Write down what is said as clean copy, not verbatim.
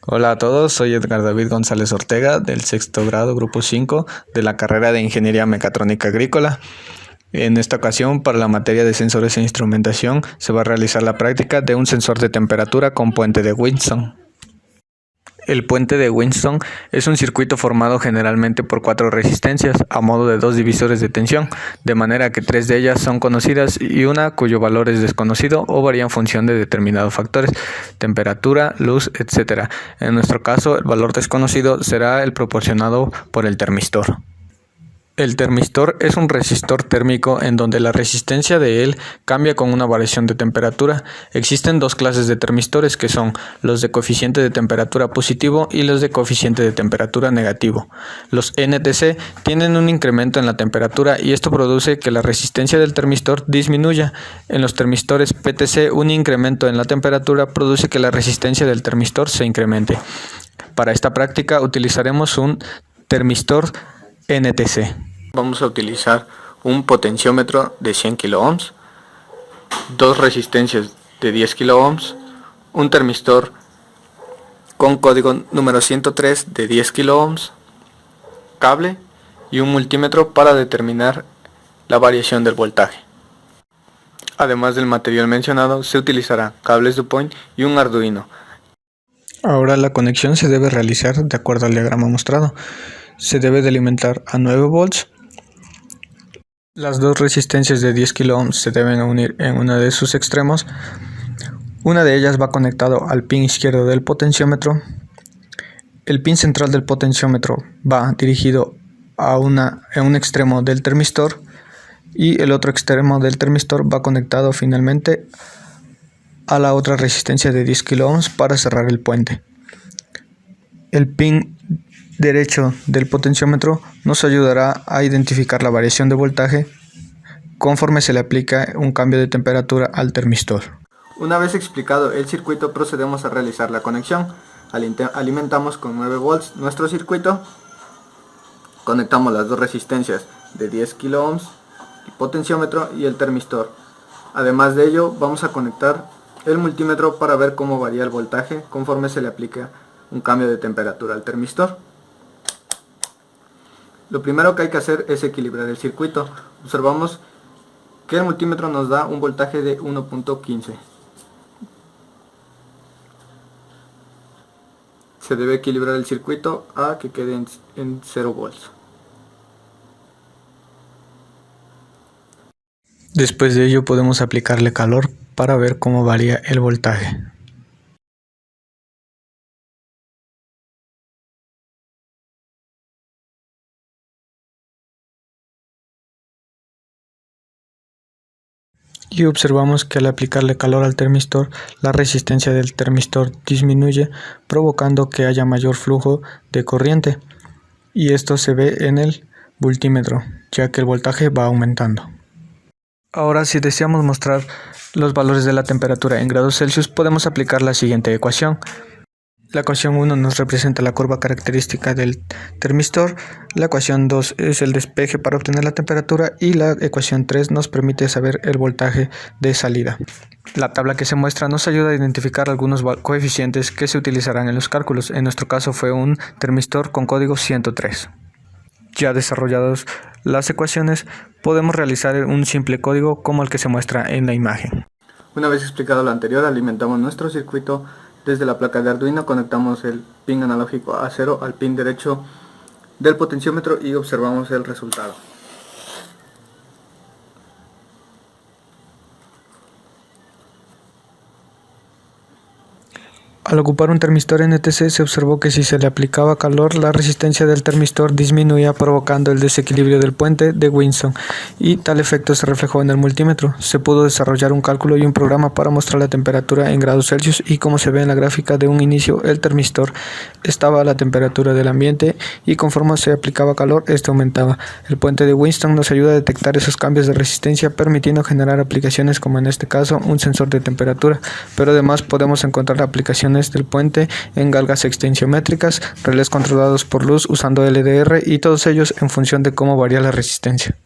Hola a todos, soy Edgar David González Ortega del sexto grado, grupo 5 de la carrera de Ingeniería Mecatrónica Agrícola. En esta ocasión, para la materia de sensores e instrumentación, se va a realizar la práctica de un sensor de temperatura con puente de Wheatstone. El puente de Wheatstone es un circuito formado generalmente por 4 resistencias a modo de 2 divisores de tensión, de manera que 3 de ellas son conocidas y una cuyo valor es desconocido o varía en función de determinados factores, temperatura, luz, etc. En nuestro caso, el valor desconocido será el proporcionado por el termistor. El termistor es un resistor térmico en donde la resistencia de él cambia con una variación de temperatura. Existen 2 clases de termistores que son los de coeficiente de temperatura positivo y los de coeficiente de temperatura negativo. Los NTC tienen un incremento en la temperatura y esto produce que la resistencia del termistor disminuya. En los termistores PTC, un incremento en la temperatura produce que la resistencia del termistor se incremente. Para esta práctica utilizaremos un termistor NTC. Vamos a utilizar un potenciómetro de 100 kΩ, 2 resistencias de 10 kΩ, un termistor con código número 103 de 10 kΩ, cable y un multímetro para determinar la variación del voltaje. Además del material mencionado, se utilizará cables DuPont y un Arduino. Ahora la conexión se debe realizar de acuerdo al diagrama mostrado. Se debe de alimentar a 9 volts. Las 2 resistencias de 10 kΩ se deben unir en uno de sus extremos. Una de ellas va conectado al pin izquierdo del potenciómetro. El pin central del potenciómetro va dirigido a un extremo del termistor y el otro extremo del termistor va conectado finalmente a la otra resistencia de 10 kΩ para cerrar el puente. El pin derecho del potenciómetro nos ayudará a identificar la variación de voltaje conforme se le aplica un cambio de temperatura al termistor. Una vez explicado el circuito, procedemos a realizar la conexión. Alimentamos con 9 volts nuestro circuito, conectamos las 2 resistencias de 10 kΩ, el potenciómetro y el termistor. Además de ello, vamos a conectar el multímetro para ver cómo varía el voltaje conforme se le aplica un cambio de temperatura al termistor. Lo primero que hay que hacer es equilibrar el circuito. Observamos que el multímetro nos da un voltaje de 1.15. Se debe equilibrar el circuito a que quede en 0 volts. Después de ello podemos aplicarle calor para ver cómo varía el voltaje. Y observamos que al aplicarle calor al termistor, la resistencia del termistor disminuye, provocando que haya mayor flujo de corriente. Y esto se ve en el voltímetro, ya que el voltaje va aumentando. Ahora, si deseamos mostrar los valores de la temperatura en grados Celsius, podemos aplicar la siguiente ecuación. La ecuación 1 nos representa la curva característica del termistor, la ecuación 2 es el despeje para obtener la temperatura y la ecuación 3 nos permite saber el voltaje de salida. La tabla que se muestra nos ayuda a identificar algunos coeficientes que se utilizarán en los cálculos. En nuestro caso fue un termistor con código 103. Ya desarrolladas las ecuaciones, podemos realizar un simple código como el que se muestra en la imagen. Una vez explicado lo anterior, alimentamos nuestro circuito. Desde la placa de Arduino conectamos el pin analógico A0 al pin derecho del potenciómetro y observamos el resultado. Al ocupar un termistor NTC se observó que si se le aplicaba calor, la resistencia del termistor disminuía provocando el desequilibrio del puente de Wheatstone y tal efecto se reflejó en el multímetro. Se pudo desarrollar un cálculo y un programa para mostrar la temperatura en grados Celsius y como se ve en la gráfica de un inicio, el termistor estaba a la temperatura del ambiente y conforme se aplicaba calor, este aumentaba. El puente de Wheatstone nos ayuda a detectar esos cambios de resistencia permitiendo generar aplicaciones como en este caso un sensor de temperatura, pero además podemos encontrar aplicaciones del puente en galgas extensiométricas, relés controlados por luz usando LDR y todos ellos en función de cómo varía la resistencia.